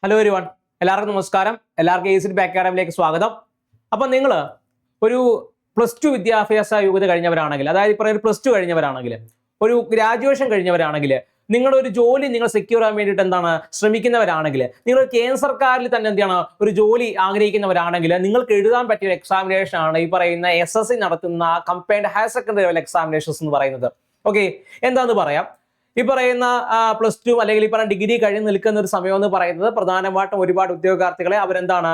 Hello everyone, എല്ലാവർക്കും നമസ്കാരം. എല്ലാവർക്കും എസിഡ് അക്കാഡമിയിലേക്ക് സ്വാഗതം. അപ്പം നിങ്ങൾ ഒരു +2 വിദ്യാഭ്യാസ യോഗ്യത കഴിഞ്ഞവരാണെങ്കിൽ, അതായത് ഇപ്പോൾ ഒരു +2 കഴിഞ്ഞവരാണെങ്കിൽ, ഒരു ഗ്രാജുവേഷൻ കഴിഞ്ഞവരാണെങ്കിൽ, നിങ്ങളുടെ ഒരു ജോലി നിങ്ങൾ സെക്യൂർ ആകാൻ വേണ്ടിയിട്ട് എന്താണ് ശ്രമിക്കുന്നവരാണെങ്കിൽ, നിങ്ങൾ കേന്ദ്ര സർക്കാരിൽ തന്നെ എന്താണ് ഒരു ജോലി ആഗ്രഹിക്കുന്നവരാണെങ്കിൽ, നിങ്ങൾക്ക് എഴുതാൻ പറ്റിയ എക്സാമിനേഷൻ ആണ് ഈ പറയുന്ന SSC നടത്തുന്ന combined higher secondary level examinations എന്ന് പറയുന്നത്. ഓക്കെ, എന്താന്ന് പറയാം. ഈ പറയുന്ന +2 അല്ലെങ്കിൽ ഈ പറയുന്ന ഡിഗ്രി കഴിഞ്ഞ് നിൽക്കുന്ന ഒരു സമയം എന്ന് പറയുന്നത് പ്രധാനമായിട്ടും ഒരുപാട് ഉദ്യോഗാർത്ഥികളെ അവരെന്താണ്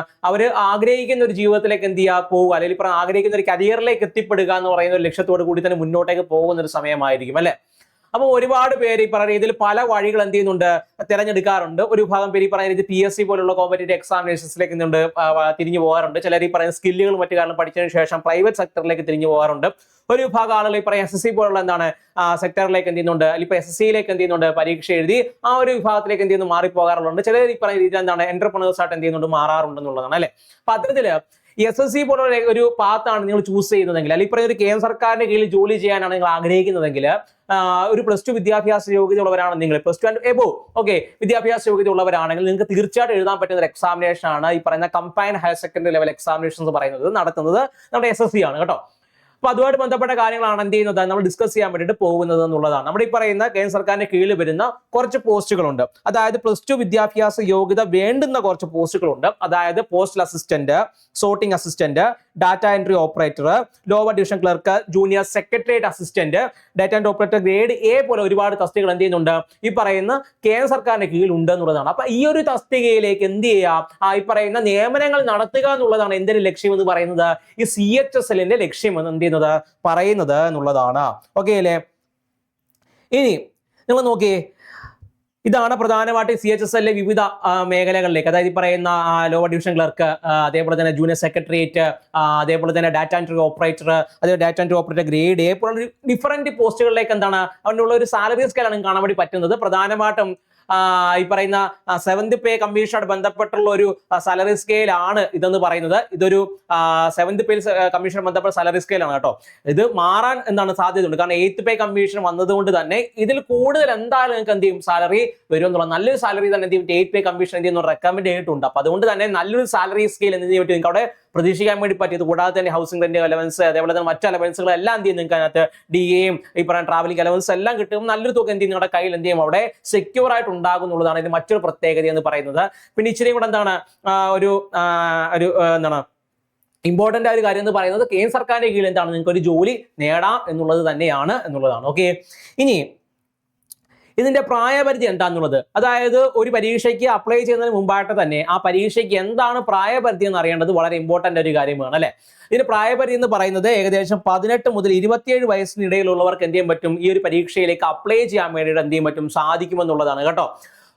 ആഗ്രഹിക്കുന്ന ഒരു ജീവിതത്തിലേക്ക് എന്ത് ചെയ്യുക പോവുക, അല്ലെങ്കിൽ ഈ ആഗ്രഹിക്കുന്ന ഒരു കരിയറിലേക്ക് എത്തിപ്പെടുക എന്ന് പറയുന്ന ഒരു ലക്ഷ്യത്തോട് കൂടി തന്നെ മുന്നോട്ടേക്ക് പോകുന്ന ഒരു സമയമായിരിക്കും അല്ലെ. അപ്പോൾ ഒരുപാട് പേര് ഈ പറയുന്ന രീതിയിൽ പല വഴികൾ എന്ത് ചെയ്യുന്നുണ്ട് തിരഞ്ഞെടുക്കാറുണ്ട്. ഒരു ഭാഗം പേര് ഈ പറയുന്ന രീതി PSC പോലുള്ള കോമ്പറ്റേറ്റീവ് എക്സാമിനേഷൻസിലേക്ക് തിരിഞ്ഞു പോകാറുണ്ട്. ചിലർ ഈ പറയുന്ന സ്കില്ലുകൾ മറ്റു കാരണം പഠിച്ചതിന് ശേഷം പ്രൈവറ്റ് സെക്ടറിലേക്ക് തിരിഞ്ഞു പോകാറുണ്ട്. ഒരു വിഭാഗം ആളുകൾ ഈ പറയുന്ന SSC പോലുള്ള സെക്ടറിലേക്ക് എന്ത് ചെയ്യുന്നുണ്ട്, അല്ലെങ്കിൽ SSC-യിലേക്ക് എന്ത് ചെയ്യുന്നുണ്ട് പരീക്ഷ എഴുതി ആ ഒരു വിഭാഗത്തിലേക്ക് എന്ത് ചെയ്യുന്നു മാറിപ്പോകാറുണ്ട്. ചിലർ ഈ പറയുന്ന രീതിയിൽ എന്റർപ്രണേഴ്സ് ആയിട്ട് എന്ത് ചെയ്യുന്നുണ്ട് മാറാറുണ്ടെന്നുള്ളതാണ് അല്ലെ. അപ്പൊ അത്തരത്തില് SSC പോലുള്ള ഒരു പാത്താണ് നിങ്ങൾ ചൂസ് ചെയ്യുന്നതെങ്കിൽ, അല്ലെങ്കിൽ പറയുന്ന ഒരു കേന്ദ്ര സർക്കാരിന്റെ കീഴിൽ ജോലി ചെയ്യാനാണ് നിങ്ങൾ ആഗ്രഹിക്കുന്നതെങ്കിൽ, ഒരു +2 വിദ്യാഭ്യാസ യോഗ്യത ഉള്ളവരാണ് നിങ്ങൾ, +2 ആൻഡ് എബോവ് ഓക്കെ വിദ്യാഭ്യാസ യോഗ്യത ഉള്ളവരാണെങ്കിൽ നിങ്ങൾക്ക് തീർച്ചയായിട്ടും എഴുതാൻ പറ്റുന്ന ഒരു എക്സാമിനേഷൻ ആണ് ഈ പറയുന്ന combined higher secondary level examination എന്ന് പറയുന്നത്. നടത്തുന്നത് നമ്മുടെ SSC ആണ് കേട്ടോ. അപ്പൊ അതുമായിട്ട് ബന്ധപ്പെട്ട കാര്യങ്ങളാണ് എന്ത് ചെയ്യുന്നത് നമ്മൾ ഡിസ്കസ് ചെയ്യാൻ വേണ്ടിയിട്ട് പോകുന്നത് എന്നുള്ളതാണ്. നമ്മുടെ ഈ പറയുന്ന കേന്ദ്ര സർക്കാരിന്റെ കീഴിൽ വരുന്ന കുറച്ച് പോസ്റ്റുകളുണ്ട്. അതായത് +2 വിദ്യാഭ്യാസ യോഗ്യത വേണ്ടുന്ന കുറച്ച് പോസ്റ്റുകളുണ്ട്. അതായത് postal assistant, sorting assistant, data entry operator, lower division clerk, junior secretariat assistant, data entry operator grade A പോലെ ഒരുപാട് തസ്തികകൾ എന്ത് ചെയ്യുന്നുണ്ട് ഈ പറയുന്ന കേന്ദ്ര സർക്കാരിന്റെ കീഴിൽ ഉണ്ട് എന്നുള്ളതാണ്. അപ്പൊ ഈ ഒരു തസ്തികയിലേക്ക് എന്ത് ചെയ്യാം ഈ പറയുന്ന നിയമനങ്ങൾ നടത്തുക എന്നുള്ളതാണ് എന്തിന്റെ ലക്ഷ്യം എന്ന് പറയുന്നത്, ഈ CHSL-ന്റെ ലക്ഷ്യം എന്ന് എന്ത് പറയുന്നത് എന്നുള്ളതാണ്. ഓക്കെ അല്ലേ. ഇനി നിങ്ങൾ നോക്കിയേ, ഇതാണ് പ്രധാനമായിട്ട് CHSL വിവിധ മേഖലകളിലേക്ക്, അതായത് ഈ പറയുന്ന ലോവർ ഡിവിഷൻ ക്ലർക്ക്, അതേപോലെ തന്നെ ജൂനിയർ സെക്രട്ടേറിയറ്റ്, അതേപോലെ തന്നെ ഡാറ്റ എൻട്രി ഓപ്പറേറ്റർ, അതേ data entry operator grade A പോലുള്ള ഡിഫറൻറ്റ് പോസ്റ്റുകളിലേക്ക് എന്താണ് അതിനുള്ള ഒരു സാലറി സ്കെയിലാണ് കാണാൻ വേണ്ടി പറ്റുന്നത്. പ്രധാനമായിട്ടും ഈ പറയുന്ന 7th പേ കമ്മീഷനോട് ബന്ധപ്പെട്ടുള്ള ഒരു സാലറി സ്കെയിൽ ആണ് ഇതെന്ന് പറയുന്നത്. ഇതൊരു 7th പേ കമ്മീഷനുമായി ബന്ധപ്പെട്ട സാലറി സ്കെയിൽ ആണ് കേട്ടോ. ഇത് മാറാൻ സാധ്യതയുണ്ട്. കാരണം 8th പേ കമ്മീഷൻ വന്നതുകൊണ്ട് തന്നെ ഇതിൽ കൂടുതൽ എന്തായാലും നിങ്ങൾക്ക് എന്ത് ചെയ്യും സാലറി വരും എന്നുള്ള നല്ലൊരു സാലറി തന്നെ എന്ത് ചെയ്യും 8th പേ കമ്മീഷൻ എന്ത് ചെയ്യുന്നു റെക്കമെൻഡ് ചെയ്തിട്ടുണ്ട്. അപ്പൊ അതുകൊണ്ട് തന്നെ നല്ലൊരു സാലറി സ്കെയിൽ എന്ത് ചെയ്യും നിങ്ങൾക്ക് അവിടെ പ്രതീക്ഷിക്കാൻ വേണ്ടി പറ്റിയത്. കൂടാതെ തന്നെ ഹൗസിംഗ് റെന്റ് അലവൻസ്, അതേപോലെ തന്നെ മറ്റു അലവൻസുകളെല്ലാം എന്ത് ചെയ്യും നിങ്ങൾക്ക് അതിനകത്ത് DA-യും ഈ പറയുന്ന ട്രാവലിംഗ് അലവൻസ് എല്ലാം കിട്ടും. നല്ലൊരു തുക എന്ത് ചെയ്യും നിങ്ങളുടെ കയ്യിൽ എന്ത് ചെയ്യും അവിടെ സെക്യൂർ ആയിട്ട് ഉണ്ടാകും എന്നുള്ളതാണ് ഇതിന് മറ്റൊരു പ്രത്യേകത എന്ന് പറയുന്നത്. പിന്നെ ഇച്ചിരി കൂടെ ഇമ്പോർട്ടന്റ് ആയ ഒരു കാര്യം എന്ന് പറയുന്നത് കേന്ദ്ര സർക്കാരിന്റെ കീഴിൽ നിങ്ങൾക്ക് ഒരു ജോലി നേടാം എന്നുള്ളതാണ്. ഓക്കെ, ഇനി ഇതിന്റെ പ്രായപരിധി എന്താണെന്നുള്ളത്, അതായത് ഒരു പരീക്ഷയ്ക്ക് അപ്ലൈ ചെയ്യുന്നതിന് മുമ്പായിട്ട് തന്നെ ആ പരീക്ഷയ്ക്ക് എന്താണ് പ്രായപരിധി എന്ന് അറിയേണ്ടത് വളരെ ഇമ്പോർട്ടന്റ് ഒരു കാര്യമാണ് അല്ലെ. ഇതിന്റെ പ്രായപരിധി എന്ന് പറയുന്നത് ഏകദേശം 18 മുതൽ 27 വയസ്സിനിടയിലുള്ളവർക്ക് എന്ത് ചെയ്യാൻ പറ്റും ഈ ഒരു പരീക്ഷയിലേക്ക് അപ്ലൈ ചെയ്യാൻ വേണ്ടിയിട്ട് എന്ത് ചെയ്യാൻ പറ്റും സാധിക്കുമെന്നുള്ളതാണ് കേട്ടോ.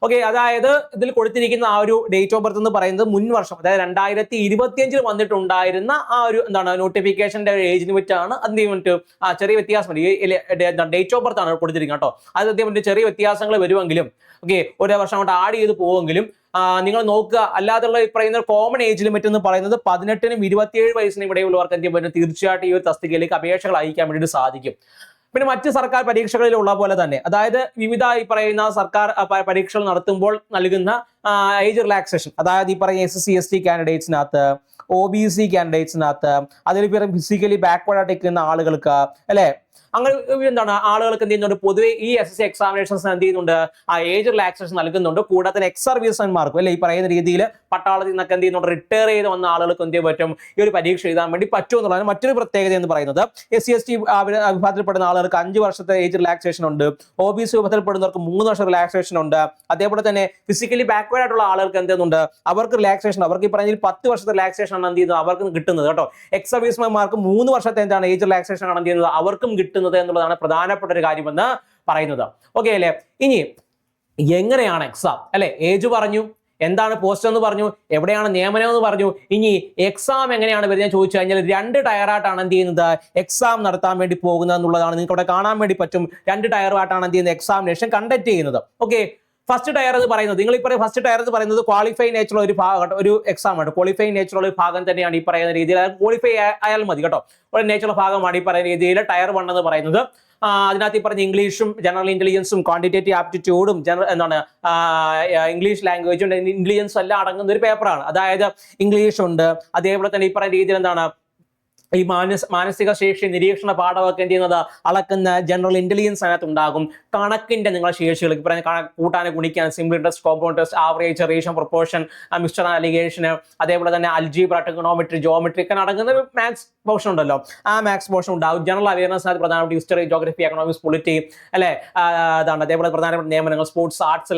ഓക്കെ, അതായത് ഇതിൽ കൊടുത്തിരിക്കുന്ന ആ ഒരു ഡേറ്റ് ഓഫ് ബർത്ത് എന്ന് പറയുന്നത് മുൻ വർഷം, അതായത് 2025 വന്നിട്ടുണ്ടായിരുന്ന ആ ഒരു നോട്ടിഫിക്കേഷന്റെ ഏജ് ലിമിറ്റ് ആണ്. അതിന് വേണ്ടിട്ട് ചെറിയ വ്യത്യാസം ഡേറ്റ് ഓഫ് ബർത്ത് ആണ് കൊടുത്തിരിക്കുന്നത് കേട്ടോ. അത് അതേപോലെ ചെറിയ വ്യത്യാസങ്ങൾ വരുമെങ്കിലും ഓക്കെ ഓരോ വർഷം കൊണ്ട് ആഡ് ചെയ്ത് പോവെങ്കിലും നിങ്ങൾ നോക്കുക. അല്ലാതുള്ള ഈ പറയുന്ന കോമൺ ഏജ് ലിമിറ്റ് എന്ന് പറയുന്നത് 18-നും 27 വയസ്സിനും ഇടയിലുള്ളവർക്ക് എന്ത് ചെയ്യാൻ തീർച്ചയായിട്ടും ഈ ഒരു തസ്തികയിലേക്ക് അപേക്ഷകൾ അയക്കാൻ വേണ്ടിയിട്ട് സാധിക്കും. പിന്നെ മറ്റ് സർക്കാർ പരീക്ഷകളിലുള്ള പോലെ തന്നെ, അതായത് വിവിധ ഈ പറയുന്ന സർക്കാർ പരീക്ഷകൾ നടത്തുമ്പോൾ നൽകുന്ന ഏജ് റിലാക്സേഷൻ, അതായത് ഈ പറയുന്ന SC ST കാൻഡിഡേറ്റ്സിനകത്ത്, OBC കാൻഡിഡേറ്റ്സിനകത്ത്, അതിൽ ഫിസിക്കലി ബാക്ക്വേർഡ് ആയിട്ട് നിൽക്കുന്ന ആളുകൾക്ക് അല്ലെ, അങ്ങനെ ആളുകൾക്ക് എന്ത് ചെയ്യുന്നുണ്ട് പൊതുവെ ഈ SSC എക്സാമിനേഷൻസ് എന്ത് ചെയ്യുന്നുണ്ട് ആ ഏജ് റിലാക്സേഷൻ നൽകുന്നുണ്ട്. കൂടാതെ എക്സ് സർവീസന്മാർക്കും അല്ലെ ഈ പറയുന്ന രീതിയിൽ പട്ടാളത്തിൽ നിന്നൊക്കെ എന്ത് ചെയ്യുന്നുണ്ട് റിട്ടയർ ചെയ്ത് വന്ന ആളുകൾക്ക് എന്ത് ചെയ്യാൻ പറ്റും ഈ ഒരു പരീക്ഷ എഴുതാൻ വേണ്ടി പറ്റും എന്നുള്ളതാണ് മറ്റൊരു പ്രത്യേകത എന്ന് പറയുന്നത്. SC ST വിഭാഗത്തിൽപ്പെടുന്ന ആളുകൾക്ക് 5 വർഷത്തെ ഏജ് റിലാക്സേഷൻ ഉണ്ട്. OBC വിഭാഗത്തിൽപ്പെടുന്നവർക്ക് 3 വർഷം റിലാക്സേഷൻ ഉണ്ട്. അതേപോലെ തന്നെ ഫിസിക്കലി ബാക്ക്വേർഡ് ആയിട്ടുള്ള ആളുകൾക്ക് എന്ത് ചെയ്യുന്നുണ്ട് അവർക്ക് റിലാക്സേഷൻ, അവർക്ക് ഈ പറഞ്ഞ 10 വർഷത്തെ റിലാക്സേഷൻ ആണ് എന്ത് ചെയ്യുന്നത് അവർക്ക് കിട്ടുന്നത് കേട്ടോ. എക്സ് സർവീസ്മാർക്ക് 3 വർഷത്തെ ഏജ് റിലാക്സേഷൻ ആണ് എന്ത് ചെയ്യുന്നത് അവർക്കും കിട്ടുന്നത് എന്നുള്ളതാണ് പ്രധാനപ്പെട്ട ഒരു കാര്യമെന്ന് പറയുന്നത്. ഓക്കെ അല്ലെ. ഇനി എങ്ങനെയാണ് എക്സാം അല്ലെ, ഏജ് പറഞ്ഞു, എന്താണ് പോസ്റ്റ് എന്ന് പറഞ്ഞു, എവിടെയാണ് നിയമനം എന്ന് പറഞ്ഞു. ഇനി എക്സാം എങ്ങനെയാണ് വരുന്നത് ചോദിച്ചു കഴിഞ്ഞാൽ 2 ടയറായിട്ടാണ് എന്ത് ചെയ്യുന്നത് എക്സാം നടത്താൻ വേണ്ടി പോകുന്നത് എന്നുള്ളതാണ് നിങ്ങൾക്ക് ഇവിടെ കാണാൻ വേണ്ടി പറ്റും. 2 ടയറായിട്ടാണ് എന്ത് ചെയ്യുന്നത് എക്സാമിനേഷൻ കണ്ടക്ട് ചെയ്യുന്നത്. ഓക്കെ, ഫസ്റ്റ് ടയർ എന്ന് പറയുന്നത് നിങ്ങൾ ഈ പറയുന്ന ഫസ്റ്റ് ടയർ എന്ന് പറയുന്നത് ക്വാളിഫൈ നേച്ചുറൽ ഒരു ഭാഗം, ഒരു എക്സാം ആണ്. ക്വാളിഫൈ നേച്ചുറൽ ഒരു ഭാഗം തന്നെയാണ് ഈ പറയുന്ന രീതിയിൽ. ക്വാളിഫൈ ആയാൽ മതി കേട്ടോ. ഒരു നേച്ചുറൽ ഭാഗമാണ് ഈ പറയുന്ന രീതിയിൽ ടയർ 1 എന്ന് പറയുന്നത്. അതിനകത്ത് ഈ പറഞ്ഞ ഇംഗ്ലീഷും ജനറൽ ഇന്റലിജൻസും ക്വാണ്ടിറ്റേറ്റീവ് ആപ്റ്റിറ്റ്യൂഡും എന്താണ് ഇംഗ്ലീഷ് ലാംഗ്വേജും ഇന്റലിജൻസും എല്ലാം അടങ്ങുന്ന ഒരു പേപ്പറാണ്. അതായത് ഇംഗ്ലീഷ് ഉണ്ട്, അതേപോലെ തന്നെ ഈ പറയുന്ന രീതിയിൽ എന്താണ് ഈ മാനസിക ശേഷി നിരീക്ഷണ പാഠമൊക്കെ എന്ത് ചെയ്യുന്നത് അളക്കുന്ന ജനറൽ ഇന്റലിജൻസ് അതിനകത്ത് ഉണ്ടാകും. കണക്കിന്റെ നിങ്ങളുടെ ശേഷികൾ കൂട്ടാൻ ഗുണിക്കാൻ simple interest, compound test, average, ratio, proportion, mixture alligation, അതേപോലെ തന്നെ അൽജീബ്ര, ട്രിഗണോമെട്രി, ജോമെട്രി ഒക്കെ അടങ്ങുന്ന ഒരു മാത്സ് പോർഷൻ ഉണ്ടല്ലോ, ആ മാത്സ് പോർഷൻ ഉണ്ടാകും. ജനറൽ അവയർനെസ് പ്രധാനപ്പെട്ട ഹിസ്റ്ററി, ജോഗ്രഫി, എക്കണോമിക്സ്, പൊളിറ്റി അല്ലെ, അതാണ്. അതേപോലെ പ്രധാനപ്പെട്ട നിയമനങ്ങൾ, സ്പോർട്സ്, ആർട്സ്,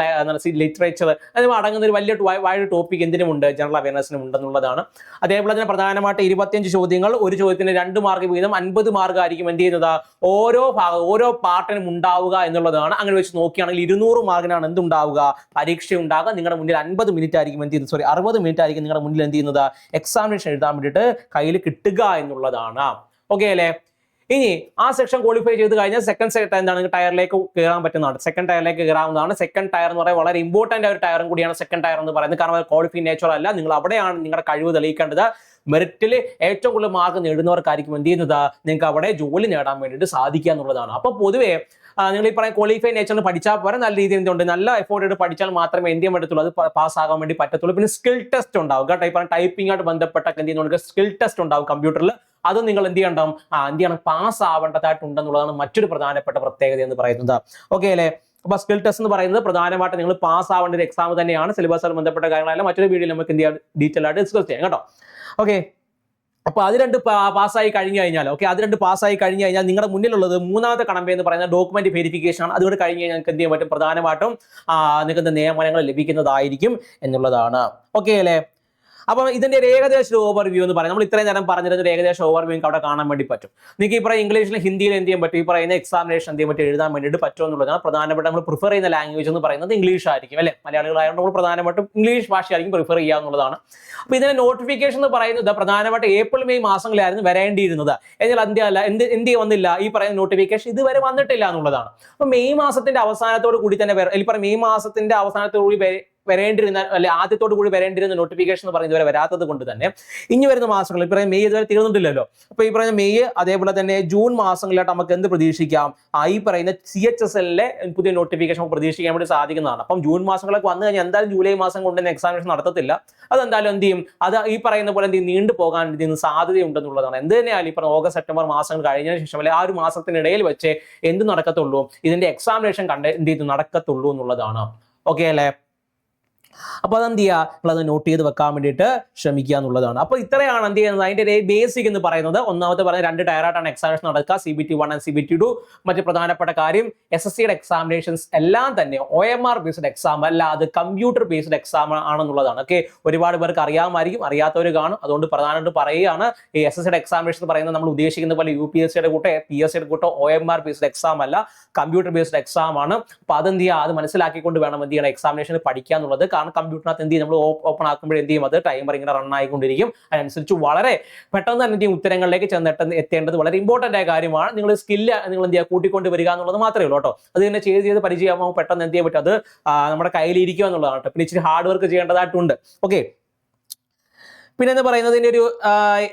ലിറ്ററേച്ചർ എന്നിവ അടങ്ങുന്ന ഒരു വലിയ വൈഡ് ടോപ്പിക് എന്തിനുമുണ്ട്, ജനറൽ അവയർനെസ്സിനും ഉണ്ടെന്നുള്ളതാണ്. അതേപോലെ തന്നെ പ്രധാനമായിട്ട് 25 ചോദ്യങ്ങൾ, ഒരു ചോദ്യത്തിന് 2 മാർക്ക് വീതം 50 മാർക്ക് ആയിരിക്കും എന്ത് ചെയ്യുന്നത് ഓരോ പാർട്ടിനും ഉണ്ടാവുക എന്നുള്ളതാണ്. അങ്ങനെ വെച്ച് നോക്കുകയാണെങ്കിൽ 200 മാർക്കിനാണ് എന്തുണ്ടാവുക, പരീക്ഷ ഉണ്ടാകുക. നിങ്ങളുടെ മുന്നിൽ 50 മിനിറ്റ് ആയിരിക്കും എന്ത് ചെയ്യുന്നത് 60 മിനിറ്റ് ആയിരിക്കും നിങ്ങളുടെ മുന്നിൽ എന്ത് ചെയ്യുന്നത് എക്സാമിനേഷൻ എഴുതാൻ വേണ്ടിയിട്ട് കയ്യിൽ കിട്ടുക എന്നുള്ളതാണ്. ഓക്കെ അല്ലേ? ഇനി ആ സെക്ഷൻ ക്വാളിഫൈ ചെയ്ത് കഴിഞ്ഞാൽ സെക്കൻഡ് സെക്ടർ എന്താണ്, ടയറിലേക്ക് കയറാൻ പറ്റുന്നതാണ്. സെക്കൻഡ് ടയറിലേക്ക് കയറാവുന്നതാണ്. സെക്കൻഡ് ടയർ എന്ന് പറയുന്നത് വളരെ ഇമ്പോർട്ടന്റ് ആയ ഒരു ടയറും കൂടിയാണ് സെക്കൻഡ് ടയർ എന്ന് പറയുന്നത്. കാരണം ക്വാളിഫൈ നേച്ചർ അല്ല, നിങ്ങൾ അവിടെയാണ് നിങ്ങളുടെ കഴിവ് തെളിയിക്കേണ്ടത്. മെറിറ്റിൽ ഏറ്റവും കൂടുതൽ മാർക്ക് നേടുന്നവർക്കായിരിക്കും എന്ത് ചെയ്യുന്നത് നിങ്ങൾക്ക് അവിടെ ജോലി നേടാൻ വേണ്ടിയിട്ട് സാധിക്കുക എന്നുള്ളതാണ്. അപ്പോൾ പൊതുവേ നിങ്ങൾ ഈ പറയുന്ന ക്വാളിഫൈ നേച്ചറിൽ പഠിച്ചാൽ പോരാ, നല്ല രീതിയിൽ എന്തുണ്ട്, നല്ല എഫോർട്ട് ചെയ്ത് പഠിച്ചാൽ മാത്രമേ എന്ത് ചെയ്യാൻ പറ്റത്തുള്ളൂ, അത് പാസ്സാകാൻ വേണ്ടി പറ്റത്തുള്ളൂ. പിന്നെ സ്കിൽ ടെസ്റ്റ് ഉണ്ടാവും കേട്ടോ. ഈ പറയുന്ന ടൈപ്പിംഗ് ആയിട്ട് ബന്ധപ്പെട്ട എന്ത് ചെയ്യുന്നുണ്ട് സ്കിൽ ടെസ്റ്റ് ഉണ്ടാവും കമ്പ്യൂട്ടറിൽ. അത് നിങ്ങൾ എന്ത് ചെയ്യണം, എന്ത് ചെയ്യണം, പാസ് ആവേണ്ടതായിട്ടുണ്ടെന്നുള്ളതാണ് മറ്റൊരു പ്രധാനപ്പെട്ട പ്രത്യേകത എന്ന് പറയുന്നത്. ഓക്കെ അല്ലേ? അപ്പൊ സ്കിൽ ടെസ്റ്റ് എന്ന് പറയുന്നത് പ്രധാനമായിട്ട് നിങ്ങൾ പാസ് ആവേണ്ട ഒരു എക്സാം തന്നെയാണ്. സിലബസുമായി ബന്ധപ്പെട്ട കാര്യങ്ങളെല്ലാം മറ്റൊരു വീഡിയോയിൽ നമുക്ക് എന്ത് ചെയ്യാം, ഡീറ്റെയിൽ ആയിട്ട് ഡിസ്കസ് ചെയ്യാം കേട്ടോ. ഓക്കെ, അപ്പൊ അത് 2 പാസ്സായി കഴിഞ്ഞു കഴിഞ്ഞാൽ, ഓക്കെ, അത് 2 പാസ്സായി കഴിഞ്ഞു കഴിഞ്ഞാൽ നിങ്ങളുടെ മുന്നിലുള്ളത് മൂന്നാമത്തെ കടമ്പ എന്ന് പറയുന്നത് ഡോക്യുമെന്റ് വെരിഫിക്കേഷൻ ആണ്. അതുകൊണ്ട് കഴിഞ്ഞ് കഴിഞ്ഞാൽ നിങ്ങൾക്ക് എന്ത് ചെയ്യാൻ പറ്റും, പ്രധാനമായിട്ടും നിങ്ങൾക്ക് നിയമനങ്ങൾ ലഭിക്കുന്നതായിരിക്കും എന്നുള്ളതാണ്. ഓക്കെ അല്ലേ? അപ്പോൾ ഇതിന്റെ ഒരു ഏകദേശ ഓവർവ്യൂ എന്ന് പറയുന്നത് നമ്മൾ ഇത്രയും നേരം പറഞ്ഞിരുന്ന ഒരു ഏകദേശ ഓവർവ്യൂ നിങ്ങൾക്ക് അവിടെ കാണാൻ വേണ്ടി പറ്റും. നിങ്ങൾക്ക് ഈ പറയുന്ന ഇംഗ്ലീഷിലും ഹിന്ദിയിലും എന്ത് ചെയ്യാൻ പറ്റും, ഈ പറയുന്ന എക്സാമിനേഷൻ എന്ത് ചെയ്യാൻ പറ്റും, എഴുതാൻ വേണ്ടിയിട്ട് പറ്റും എന്നുള്ളതാണ്. പ്രധാനപ്പെട്ട നമ്മൾ പ്രിഫർ ചെയ്യുന്ന ലാംഗ്വേജ് എന്ന് പറയുന്നത് ഇംഗ്ലീഷ് ആയിരിക്കും അല്ലെ. മലയാളികളായതുകൊണ്ട് നമ്മൾ പ്രധാനമായിട്ടും ഇംഗ്ലീഷ് ഭാഷയായിരിക്കും പ്രിഫർ ചെയ്യുക എന്നുള്ളതാണ്. അപ്പോൾ ഇതിന്റെ നോട്ടിഫിക്കേഷൻ എന്ന് പറയുന്നത് പ്രധാനമായിട്ട് ഏപ്രിൽ മെയ് മാസങ്ങളിലായിരുന്നു വരേണ്ടിയിരുന്നത്. എന്നാൽ എന്ത് വന്നില്ല, ഈ പറയുന്ന നോട്ടിഫിക്കേഷൻ ഇതുവരെ വന്നിട്ടില്ല എന്നുള്ളതാണ്. അപ്പോൾ മെയ് മാസത്തിന്റെ അവസാനത്തോട് കൂടി തന്നെ മെയ് മാസത്തിന്റെ അവസാനത്തോടു കൂടി വരേണ്ടിരുന്ന അല്ലെ ആദ്യത്തോടു കൂടി വരേണ്ടിരുന്ന നോട്ടിഫിക്കേഷൻ എന്ന് പറയുന്നത് ഇതുവരെ വരാത്തത് കൊണ്ട് തന്നെ ഇനി വരുന്ന മാസങ്ങളിൽ ഈ പറയുന്ന മെയ് ഇതുവരെ തീർന്നിട്ടില്ലല്ലോ. അപ്പൊ ഈ പറയുന്ന മെയ് അതേപോലെ തന്നെ ജൂൺ മാസങ്ങളിലായിട്ട് നമുക്ക് എന്ത് പ്രതീക്ഷിക്കാം, ഈ പറയുന്ന CHSL പുതിയ നോട്ടിഫിക്കേഷൻ പ്രതീക്ഷിക്കാൻ വേണ്ടി സാധിക്കുന്നതാണ്. അപ്പം ജൂൺ മാസങ്ങളൊക്കെ വന്നു കഴിഞ്ഞാൽ എന്തായാലും ജൂലൈ മാസം കൊണ്ട് തന്നെ എക്സാമിനേഷൻ നടത്തത്തില്ല. അതെന്തായാലും എന്ത് ചെയ്യും, അത് ഈ പറയുന്ന പോലെ എന്ത് ചെയ്യും, നീണ്ടു പോകാൻ സാധ്യതയുണ്ടെന്നുള്ളതാണ്. എന്ത് തന്നെയാലും ഈ പറഞ്ഞ ഓഗസ്റ്റ് സെപ്റ്റംബർ മാസങ്ങൾ കഴിഞ്ഞതിന് ശേഷം അല്ലെ ആ ഒരു മാസത്തിനിടയിൽ വെച്ച് എന്ത് നടക്കത്തുള്ളൂ, ഇതിന്റെ എക്സാമിനേഷൻ എന്ത് ചെയ്തു നടക്കത്തുള്ളൂ എന്നുള്ളതാണ്. ഓക്കെ അല്ലേ? അപ്പൊ അതെന്ത് ചെയ്യുക, നിങ്ങളത് നോട്ട് ചെയ്ത് വെക്കാൻ വേണ്ടിയിട്ട് ശ്രമിക്കുക എന്നുള്ളതാണ്. അപ്പൊ ഇത്രയാണ് എന്ത് ചെയ്യുന്നത് അതിന്റെ ബേസിക് എന്ന് പറയുന്നത്. ഒന്നാമത്തെ പറയുന്നത് 2 ടയറായിട്ടാണ് എക്സാമിനേഷൻ നടക്കുക, CBT 1 ആൻഡ് CBT 2. മറ്റു പ്രധാനപ്പെട്ട കാര്യം SSCയുടെ എക്സാമിനേഷൻസ് എല്ലാം തന്നെ OMR ബേസ്ഡ് എക്സാം അല്ല, അത് കമ്പ്യൂട്ടർ ബേസ്ഡ് എക്സാം ആണെന്നുള്ളതാണ്. ഓക്കെ, ഒരുപാട് പേർക്ക് അറിയാമായിരിക്കും, അറിയാത്തവർ കാണും. അതുകൊണ്ട് പ്രധാനമായിട്ട് പറയുകയാണ്, ഈ SSCയുടെ എക്സാമിനേഷൻ എന്ന് പറയുന്നത് നമ്മൾ ഉദ്ദേശിക്കുന്ന പോലെ UPSCയുടെ കൂട്ടോ PSCയുടെ കൂട്ടോ OMR ബേസ്ഡ് എക്സാം അല്ല, കമ്പ്യൂട്ടർ ബേസ്ഡ് എക്സാം ആണ്. അപ്പൊ അതെന്ത് ചെയ്യുക, അത് മനസ്സിലാക്കിക്കൊണ്ട് വേണം എന്ത് ചെയ്യണം എക്സാമിനേഷൻ പഠിക്കുക എന്നുള്ളത്. കാരണം കമ്പ്യൂട്ടറിനകത്ത് എന്ത് ചെയ്യും, നമ്മൾ ഓപ്പൺ ആക്കുമ്പോൾ എന്ത് ചെയ്യും, അത് ടൈമർ ഇങ്ങനെ റൺ ആയിക്കൊണ്ടിരിക്കും. അതിനനുസരിച്ച് വളരെ പെട്ടെന്ന് തന്നെ എന്ത് ഉത്തരങ്ങളിലേക്ക് എത്തേണ്ടത് വളരെ ഇമ്പോർട്ടന്റ് ആയ കാര്യമാണ്. നിങ്ങൾ സ്കില്ല് നിങ്ങൾ എന്ത് ചെയ്യുക കൂട്ടിക്കൊണ്ട് വരിക എന്നുള്ളത് മാത്രമേ ഉള്ളൂ കേട്ടോ. അത് തന്നെ ചെയ്ത് പരിചയമാകുമ്പോൾ പെട്ടെന്ന് എന്ത് ചെയ്യാൻ പറ്റും, അത് നമ്മുടെ കയ്യിലിരിക്കുക എന്നുള്ളതാണ് കേട്ടോ. പിന്നെ ഇച്ചിരി ഹാർഡ് വർക്ക് ചെയ്യേണ്ടതായിട്ടുണ്ട്. ഓക്കെ, പിന്നെ എന്ന് പറയുന്നത് ഇതിന്റെ ഒരു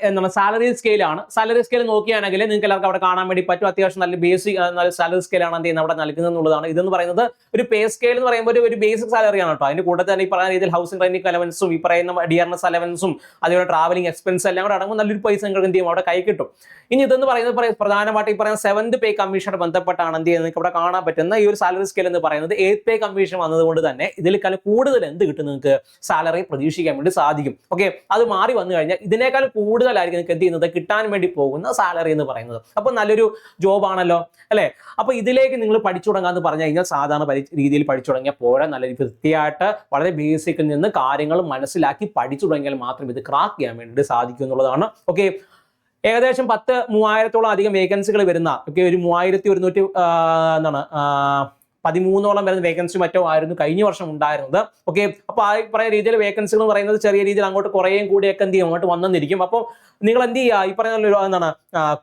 എന്താണ് സാലറി സ്കെയിലാണ്. സാലറി സ്കെയിൽ നോക്കുകയാണെങ്കിൽ നിങ്ങൾക്ക് എല്ലാവർക്കും അവിടെ കാണാൻ വേണ്ടി പറ്റും. അത്യാവശ്യം നല്ല ബേസിക് നല്ല സാലറി സ്കെയിലാണ് എന്ത് ചെയ്യുന്നത് അവിടെ നൽകുന്നത് എന്നുള്ളതാണ്. ഇതെന്ന് പറയുന്നത് ഒരു പേ സ്കെയിൽ എന്ന് പറയുമ്പോൾ ഒരു ബേസിക് സാലറിയാണ് കേട്ടോ. അതിന്റെ കൂടെ തന്നെ ഈ പറയുന്ന രീതിയിൽ ഹൗസിംഗ് റെന്റിംഗ് അലവൻസും ഈ പറയുന്ന ഡിയർനെസ് അലവൻസും അതേപോലെ ട്രാവലിംഗ് എക്സ്പെൻസ് എല്ലാം കൂടെ അടങ്ങുമ്പോൾ നല്ലൊരു പൈസ നിങ്ങൾക്ക് എന്ത് ചെയ്യും അവിടെ കൈ കിട്ടും. ഇനി ഇതെന്ന് പറയുന്നത് പ്രധാനമായിട്ട് ഈ പറയുന്ന 7th പേ കമ്മീഷനുമായി ബന്ധപ്പെട്ടാണ് എന്ത് ചെയ്യുന്നത് നിങ്ങൾക്ക് ഇവിടെ കാണാൻ പറ്റുന്ന ഈ ഒരു സാലറി സ്കെയിൽ എന്ന് പറയുന്നത് 8th പേ കമ്മീഷൻ വന്നതുകൊണ്ട് തന്നെ ഇതിലേക്കാൾ കൂടുതൽ എന്ത് കിട്ടും നിങ്ങൾക്ക് സാലറി പ്രതീക്ഷിക്കാൻ വേണ്ടി സാധിക്കും. ഓക്കെ, അത് മാറി വന്നു കഴിഞ്ഞാൽ ഇതിനേക്കാൾ കൂടുതലായിരിക്കും നിങ്ങൾക്ക് എന്ത് ചെയ്യുന്നത് കിട്ടാൻ വേണ്ടി പോകുന്ന സാലറി എന്ന് പറയുന്നത്. അപ്പൊ നല്ലൊരു ജോബ് ആണല്ലോ അല്ലെ. അപ്പൊ ഇതിലേക്ക് നിങ്ങൾ പഠിച്ചു തുടങ്ങാന്ന് പറഞ്ഞു കഴിഞ്ഞാൽ സാധാരണ രീതിയിൽ പഠിച്ചു തുടങ്ങിയാൽ പോരാ, നല്ല വൃത്തിയായിട്ട് വളരെ ബേസിക്കിൽ നിന്ന് കാര്യങ്ങൾ മനസ്സിലാക്കി പഠിച്ചു തുടങ്ങിയാൽ മാത്രം ഇത് ക്രാക്ക് ചെയ്യാൻ വേണ്ടിയിട്ട് സാധിക്കും എന്നുള്ളതാണ്. ഓക്കെ, ഏകദേശം 30,000-ഓളം അധികം വേക്കൻസികൾ വരുന്ന ഒരു 3100 13ഓളം വരുന്ന വേക്കൻസി മറ്റോ ആയിരുന്നു കഴിഞ്ഞ വർഷം ഉണ്ടായിരുന്നത്. ഓക്കെ, അപ്പോൾ ആ പറയുന്ന രീതിയിൽ വേക്കൻസികൾ എന്ന് പറയുന്നത് ചെറിയ രീതിയിൽ അങ്ങോട്ട് കുറേയും കൂടിയൊക്കെ എന്ത് ചെയ്യും അങ്ങോട്ട് വന്നെന്നിരിക്കും. അപ്പോൾ നിങ്ങൾ എന്ത് ചെയ്യുക, ഈ പറയുന്ന എന്താണ്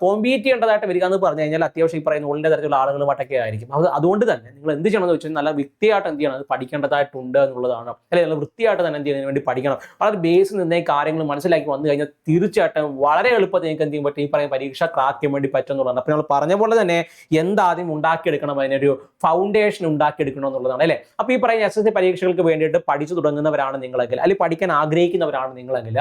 കോമ്പീറ്റ് ചെയ്യേണ്ടതായിട്ട് വരിക എന്ന് പറഞ്ഞു കഴിഞ്ഞാൽ അത്യാവശ്യം ഈ പറയുന്ന ഉള്ളിന്റെ തരത്തിലുള്ള ആളുകളുമായിട്ടൊക്കെ ആയിരിക്കും. അതുകൊണ്ട് തന്നെ നിങ്ങൾ എന്ത് ചെയ്യണമെന്ന് വെച്ചാൽ നല്ല വൃത്തിയായിട്ട് എന്ത് ചെയ്യണം, അത് പഠിക്കേണ്ടതായിട്ടുണ്ട് എന്നുള്ളതാണ്. അല്ലെങ്കിൽ നല്ല വൃത്തിയായിട്ട് തന്നെ എന്ത് ചെയ്യുന്നതിന് വേണ്ടി പഠിക്കണം. വളരെ ബേസിൽ നിന്ന് ഈ കാര്യങ്ങൾ മനസ്സിലാക്കി വന്നു കഴിഞ്ഞാൽ തീർച്ചയായിട്ടും വളരെ എളുപ്പത്തിൽ നിങ്ങൾക്ക് എന്ത് ചെയ്യാൻ പറ്റും, ഈ പറയുന്ന പരീക്ഷ ക്രാക്ക് ചെയ്യാൻ വേണ്ടി പറ്റും എന്നുള്ളതാണ്. അപ്പോൾ നമ്മൾ പറഞ്ഞ പോലെ തന്നെ എന്താദ്യം ഉണ്ടാക്കിയെടുക്കണം, അതിനൊരു ഫൗണ്ടേഷൻ ഉണ്ടാക്കിയെടുക്കണം എന്നുള്ളതാണ് അല്ലേ. അപ്പോൾ ഈ പറയുന്ന SSC പരീക്ഷകൾക്ക് വേണ്ടിയിട്ട് പഠിച്ചു തുടങ്ങുന്നവരാണ് നിങ്ങളെങ്കിൽ, അല്ലെങ്കിൽ പഠിക്കാൻ ആഗ്രഹിക്കുന്നവരാണ് നിങ്ങളെങ്കിൽ,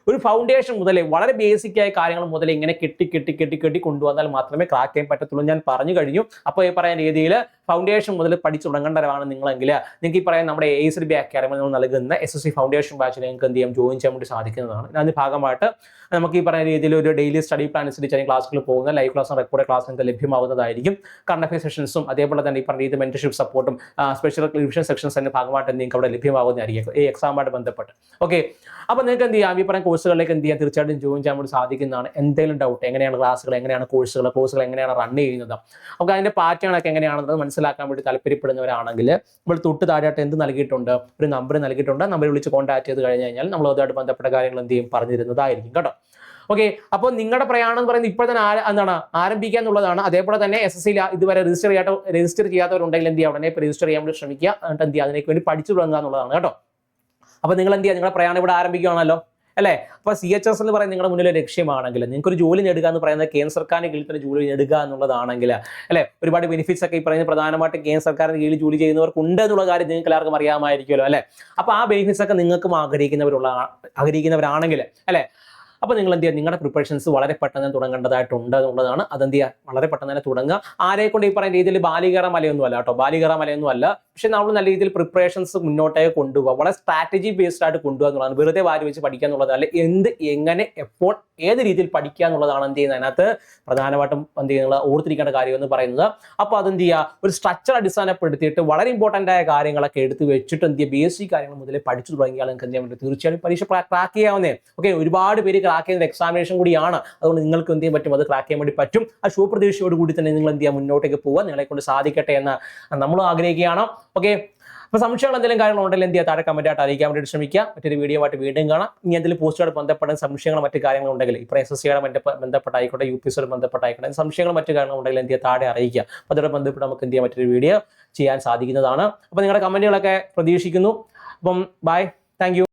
ഒരു ഫൗണ്ടേഷൻ മുതൽ വളരെ ബേസിക് ആയ കാര്യങ്ങൾ മുതൽ ഇങ്ങനെ കെട്ടി കൊണ്ടുവന്നാൽ മാത്രമേ ക്രാക്ക് ചെയ്യാൻ പറ്റത്തുള്ളൂ. ഞാൻ പറഞ്ഞു കഴിഞ്ഞു. അപ്പോൾ ഈ പറയുന്ന രീതിയിൽ ഫൗണ്ടേഷൻ മുതൽ പഠിച്ചു തുടങ്ങേണ്ടവരാണ് നിങ്ങളെങ്കിൽ നിങ്ങൾക്ക് ഈ പറയുന്ന നമ്മുടെ ASRB അക്കാഡമി നൽകുന്ന SSC ഫൗണ്ടേഷൻ ബാച്ചിൽ നിങ്ങൾക്ക് എന്ത് ചെയ്യാം, ജോയിൻ ചെയ്യാൻ വേണ്ടി സാധിക്കുന്നതാണ്. അതിന്റെ ഭാഗമായിട്ട് നമുക്ക് ഈ പറയുന്ന രീതിയിൽ ഒരു ഡെയിലി സ്റ്റഡി പ്ലാൻ അനുസരിച്ച് ക്ലാസ്സുകൾ പോകുന്ന ലൈവ് ക്ലാസ്സും റെക്കോർഡ് ക്ലാസ് നിങ്ങൾക്ക് ലഭ്യമാവുന്നതായിരിക്കും. കറണ്ട് അഫയർ സെഷൻസും അതേപോലെ തന്നെ ഈ പറഞ്ഞ രീതി മെന്റർഷിപ്പ് സപ്പോർട്ടും സ്പെഷ്യൽ റിവിഷൻ സെക്ഷൻസിന്റെ ഭാഗമായിട്ട് നിങ്ങൾക്ക് അവിടെ ലഭ്യമാവുന്നതായിരിക്കും ഈ എക്സാമുമായിട്ട് ബന്ധപ്പെട്ട്. ഓക്കെ, അപ്പോൾ നിങ്ങൾക്ക് എന്ത് ചെയ്യാം, ഈ പറയുന്ന കോഴ്സുകളിലേക്ക് എന്ത് ചെയ്യാം, തീർച്ചയായിട്ടും ജോയിൻ ചെയ്യാൻ വേണ്ടി സാധിക്കുന്നതാണ്. എന്തെങ്കിലും ഡൗട്ട്, എങ്ങനെയാണ് ക്ലാസ്സുകൾ, എങ്ങനെയാണ് കോഴ്സുകൾ എങ്ങനെയാണ് റൺ ചെയ്യുന്നത്, നമുക്ക് അതിന്റെ പാറ്റേൺ ഒക്കെ എങ്ങനെയാണെന്ന് മനസ്സിലാക്കാൻ വേണ്ടി താല്പര്യപ്പെടുന്നവരാണെങ്കിൽ നമ്മൾ തൊട്ട് താഴെയായിട്ട് എന്ത് നൽകിയിട്ടുണ്ട്, ഒരു നമ്പർ നൽകിയിട്ടുണ്ട്. നമ്പർ വിളിച്ച് കോൺടാക്ട് ചെയ്ത് കഴിഞ്ഞ് കഴിഞ്ഞാൽ നമ്മൾ അതുമായിട്ട് ബന്ധപ്പെട്ട കാര്യങ്ങൾ എന്ത് ചെയ്യും പറഞ്ഞു തരുന്നതായിരിക്കും കേട്ടോ. ഓക്കെ, അപ്പോൾ നിങ്ങളുടെ പ്രയാണം എന്ന് പറയുന്നത് ഇപ്പോൾ തന്നെ എന്താണ് ആരംഭിക്കുക എന്നുള്ളതാണ്. അതേപോലെ തന്നെ SSC ഇതുവരെ രജിസ്റ്റർ ചെയ്യാത്തവരുണ്ടെങ്കിൽ എന്ത് ചെയ്യുക, ഉടനെ രജിസ്റ്റർ ചെയ്യാൻ വേണ്ടി ശ്രമിക്കുക. എന്നിട്ട് എന്ത് ചെയ്യുക, അതിലേക്ക് വേണ്ടി പഠിച്ചു തുടങ്ങുക എന്നുള്ളതാണ് കേട്ടോ. അപ്പോൾ നിങ്ങൾ എന്ത് ചെയ്യുക, നിങ്ങളുടെ പ്രയാണം ഇവിടെ ആരംഭിക്കുകയാണല്ലോ അല്ലേ. അപ്പോൾ CHS എന്ന് പറയുന്നത് നിങ്ങളുടെ മുന്നിൽ ലക്ഷ്യമാണെങ്കിൽ, നിങ്ങൾക്ക് ഒരു ജോലി നേടുക എന്ന് പറയുന്നത് കേന്ദ്ര സർക്കാരിന്റെ കീഴിൽ തന്നെ ജോലി നേടുക എന്നുള്ളതാണെങ്കിൽ അല്ലെ, ഒരുപാട് ബെനിഫിറ്റ്സ് ഒക്കെ ഈ പറയുന്നത് പ്രധാനമായിട്ടും കേന്ദ്ര സർക്കാരിന്റെ കീഴിൽ ജോലി ചെയ്യുന്നവർക്ക് ഉണ്ട് എന്നുള്ള കാര്യം നിങ്ങൾക്ക് എല്ലാവർക്കും അറിയാമായിരിക്കുമല്ലോ അല്ലെ. അപ്പോൾ ആ ബെനിഫിറ്റ്സ് ഒക്കെ നിങ്ങൾക്കും ആഗ്രഹിക്കുന്നവരാണെങ്കിൽ അല്ലെ, അപ്പോൾ നിങ്ങൾ എന്ത് ചെയ്യുക, നിങ്ങളുടെ പ്രിപ്പറേഷൻസ് വളരെ പെട്ടെന്ന് തുടങ്ങേണ്ടതായിട്ടുണ്ട് എന്നുള്ളതാണ്. അതെന്ത് ചെയ്യുക, വളരെ പെട്ടെന്ന് തന്നെ തുടങ്ങുക. ആരെ കൊണ്ട് ഈ പറയുന്ന രീതിയിൽ ബാലികേറ മലയൊന്നും അല്ല കേട്ടോ, ബാലികേറ മലയൊന്നും അല്ല. പക്ഷെ നമ്മൾ നല്ല രീതിയിൽ പ്രിപ്പറേഷൻസ് മുന്നോട്ടേക്ക് കൊണ്ടുപോകുക, വളരെ സ്ട്രാറ്റജി ബേസ്ഡ് ആയിട്ട് കൊണ്ടുപോകുക എന്നുള്ളതാണ്. വെറുതെ വാരി വെച്ച് പഠിക്കുക എന്നുള്ളതല്ല, എങ്ങനെ എപ്പോൾ ഏത് രീതിയിൽ പഠിക്കുക എന്നുള്ളതാണ് എന്ത് ചെയ്യുന്നത്, അതിനകത്ത് പ്രധാനമായിട്ടും എന്ത് ചെയ്യുന്നത് ഓർത്തിരിക്കേണ്ട കാര്യം എന്ന് പറയുന്നത്. അപ്പോൾ അതെന്ത് ചെയ്യുക, ഒരു സ്ട്രക്ചർ അടിസ്ഥാനപ്പെടുത്തിയിട്ട് വളരെ ഇമ്പോർട്ടൻ്റ് ആയ കാര്യങ്ങളൊക്കെ എടുത്ത് വെച്ചിട്ട് എന്ത് ചെയ്യുക, ബേസിക് കാര്യങ്ങൾ മുതൽ പഠിച്ചു തുടങ്ങിയാൽ നിങ്ങൾക്ക് എന്ത് ചെയ്യാൻ പറ്റും, തീർച്ചയായും പരീക്ഷ ക്രാക്ക് ചെയ്യാവുന്നേ. ഓക്കെ, ഒരുപാട് പേര് ക്രാക്ക് ചെയ്യുന്ന എക്സാമിനേഷൻ കൂടിയാണ്. അതുകൊണ്ട് നിങ്ങൾക്ക് എന്ത് ചെയ്യാൻ പറ്റും, അത് ക്രാക്ക് ചെയ്യാൻ വേണ്ടി പറ്റും. ആ ശുഭപ്രതീക്ഷയോട് കൂടി തന്നെ നിങ്ങൾ എന്ത് ചെയ്യുക, മുന്നോട്ടേക്ക് പോവുക, നിങ്ങളെ കൊണ്ട് സാധിക്കട്ടെ എന്ന് നമ്മൾ ആഗ്രഹിക്കുകയാണ്. ഓക്കെ, അപ്പോൾ സംശയങ്ങൾ എന്തെങ്കിലും കാര്യങ്ങളുണ്ടെങ്കിൽ എന്ത് ചെയ്യുക, താഴെ കമന്റ് ആയിട്ട് അറിയിക്കാൻ വേണ്ടി ശ്രമിക്കുക. മറ്റൊരു വീഡിയോ ആയിട്ട് വീണ്ടും കാണാം. ഇനി എന്തെങ്കിലും പോസ്റ്റുമായിട്ട് ബന്ധപ്പെട്ട സംശയങ്ങൾ മറ്റു കാര്യങ്ങളുണ്ടെങ്കിൽ, ഇപ്പോൾ SSCയുടെ ബന്ധപ്പെട്ടായിക്കോട്ടെ, UPSCയോട് ബന്ധപ്പെട്ടായിക്കോട്ടെ, സംശയങ്ങൾ മറ്റു കാര്യങ്ങളുണ്ടെങ്കിൽ എന്ത് ചെയ്യുക, താഴെ അറിയിക്കുക. അപ്പോൾ അതോടെ ബന്ധപ്പെട്ട് നമുക്ക് എന്ത് ചെയ്യാം, മറ്റൊരു വീഡിയോ ചെയ്യാൻ സാധിക്കുന്നതാണ്. അപ്പോൾ നിങ്ങളുടെ കമന്റുകളൊക്കെ പ്രതീക്ഷിക്കുന്നു. അപ്പം ബൈ, താങ്ക് യു.